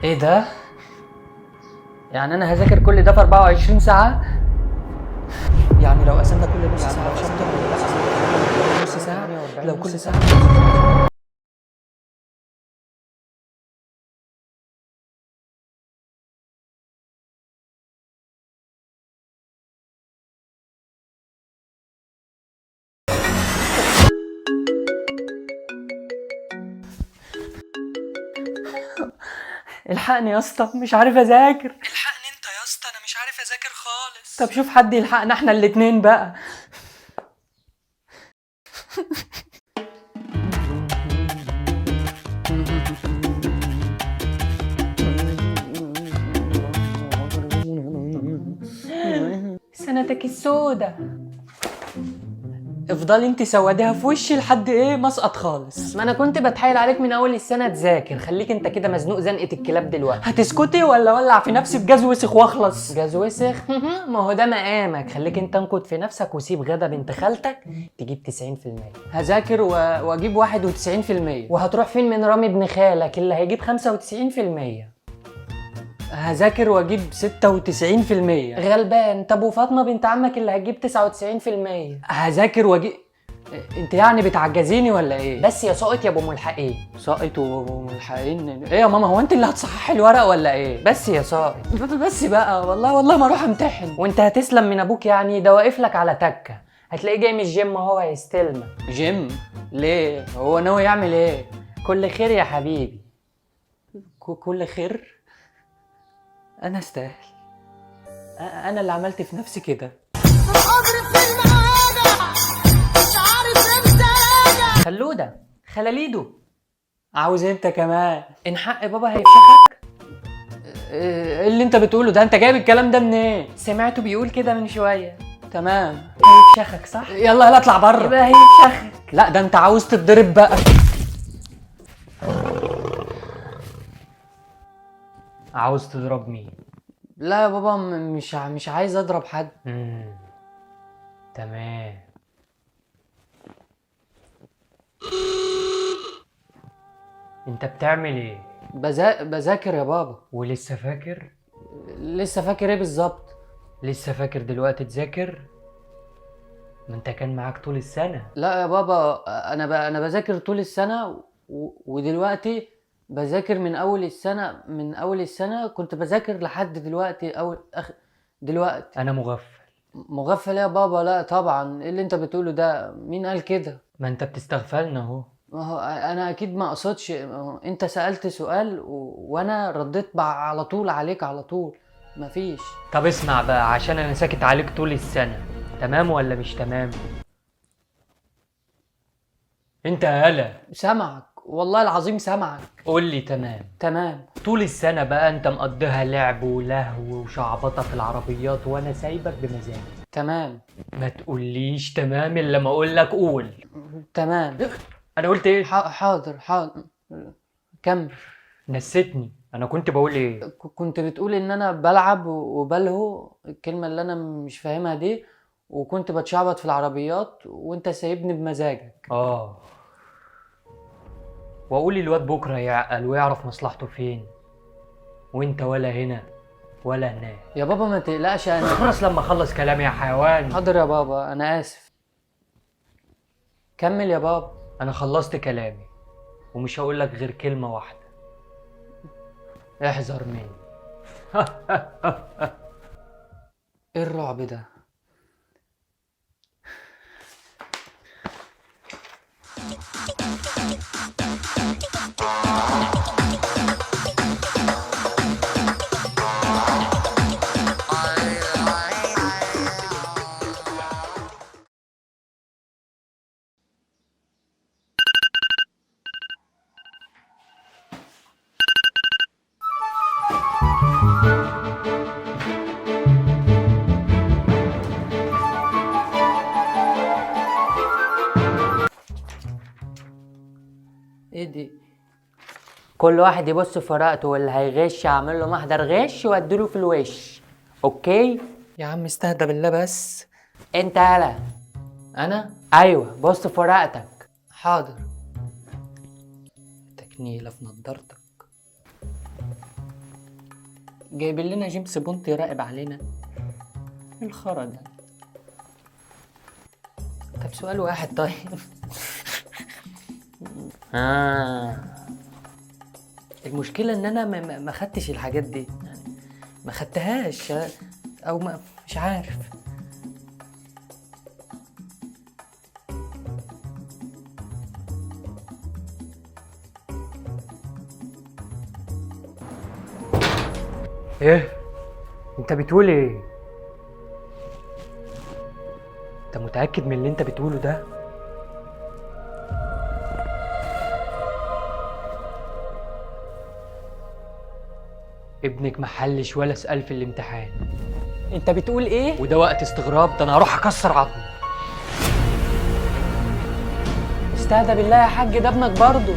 ايه ده؟ يعني انا هذاكر كل ده في 24 ساعة؟ يعني لو قسمنا كل نص ساعة شابتر نص ساعة، لو كل ساعة الحقني يا اسطى، مش عارف اذاكر. الحقني انت يا اسطى، انا مش عارف اذاكر خالص. طب شوف حد يلحقنا احنا الاتنين بقى. سنتك السودة. افضلي انت سوديها في وشي لحد ايه ما اسقط خالص. ما انا كنت بتحايل عليك من اول السنه تذاكر، خليك انت كده مزنوق زنقه الكلاب دلوقتي. هتسكتي ولا ولع في نفسي بجاز وسخ واخلص؟ جاز وسخ؟ ما هو ده مقامك. خليك انت انقد في نفسك وسيب غدا بنت خالتك تجيب 90%. هذاكر واجيب 91%. وهتروح فين من رامي ابن خالك اللي هيجيب 95%؟ هذاكر واجيب 96%. غلبان. طب وفاطمه بنت عمك اللي هتجيب 99%؟ هذاكر واجيب. انت يعني بتعجزيني ولا ايه؟ بس يا ساقط يا ابو ملحقين. ساقط وابو ملحقين ايه يا ماما؟ هو انت اللي هتصححي الورق ولا ايه؟ بس يا ساقط بس بقى، والله ما اروح امتحن. وانت هتسلم من ابوك يعني؟ ده واقف لك على تكه. هتلاقيه جاي من الجيم اهو هيستلمك. جيم؟ ليه؟ هو ناوي يعمل ايه؟ كل خير يا حبيبي. كل خير؟ انا استاهل. انا اللي عملت في نفسي كده. خلودة خلاليدو. عاوز انت كمان؟ ان حق بابا هيفشخك. ايه اللي انت بتقوله ده؟ انت جايب الكلام ده منين؟ ايه؟ سمعته بيقول كده من شويه. تمام. هيفشخك صح؟ يلا اطلع بره. يبقى هيفشخك. لا ده انت عاوز تتضرب بقى. عاوز تضرب مين؟ لا يا بابا، مش عايز اضرب حد. تمام. انت بتعمل ايه؟ بذاكر يا بابا. ولسه فاكر؟ لسه فاكر ايه بالظبط؟ لسه فاكر دلوقتي تذاكر؟ ما انت كان معاك طول السنة. لا يا بابا، انا بذاكر طول السنة ودلوقتي بذاكر من اول السنة كنت بذاكر لحد دلوقتي دلوقتي. انا مغفل. مغفل يا بابا؟ لا طبعا. ايه اللي انت بتقوله ده؟ مين قال كده؟ ما انت بتستغفلنا اهو. ما هو انا اكيد ما اقصدش. انت سألت سؤال وانا رديت على طول عليك على طول. مفيش. طب اسمع بقى، عشان انا ساكت عليك طول السنة، تمام ولا مش تمام؟ انت هلا سامعك، والله العظيم سامعك. قول لي تمام. تمام. طول السنة بقى انت مقضيها لعب ولهو وشعبطة في العربيات وانا سايبك بمزاجي. تمام. ما تقوليش تمام الا لما اقول لك قول. تمام. انا قلت ايه؟ حاضر. كمل. نسيتني. انا كنت بقول ايه؟ كنت بتقول ان انا بلعب وبلهو، الكلمة اللي انا مش فاهمها دي، وكنت بتشعبط في العربيات وانت سايبني بمزاجك. واقول الواد بكره يعقل ويعرف مصلحته فين، وانت ولا هنا ولا هناك. يا بابا ما تقلقش، انا خلص لما اخلص كلامي يا حيوان. حاضر يا بابا، انا اسف. كمل يا بابا. انا خلصت كلامي ومش هقول لك غير كلمه واحده. احذر مني. ايه الرعب ده؟ كل واحد يبص في ورقته، واللي هيغش اعمل له محضر غش واديله في الوش. اوكي يا عم استهدى بالله بس. انت يالا. انا ايوه، بص في ورقتك. حاضر. تكنيله في نضارتك. جايبين لنا جيمس بونت يراقب علينا. ايه الخرا ده؟ طب سؤال واحد طيب. المشكلة ان انا ما خدتش الحاجات دي، يعني ما خدتهاش، او ما مش عارف. ايه انت بتقول ايه؟ انت متأكد من اللي انت بتقوله ده؟ ابنك محلش ولا سأل في الامتحان. انت بتقول ايه؟ وده وقت استغراب؟ ده انا هروح اكسر عظمه. استهدى بالله يا حاج، ده ابنك برضه.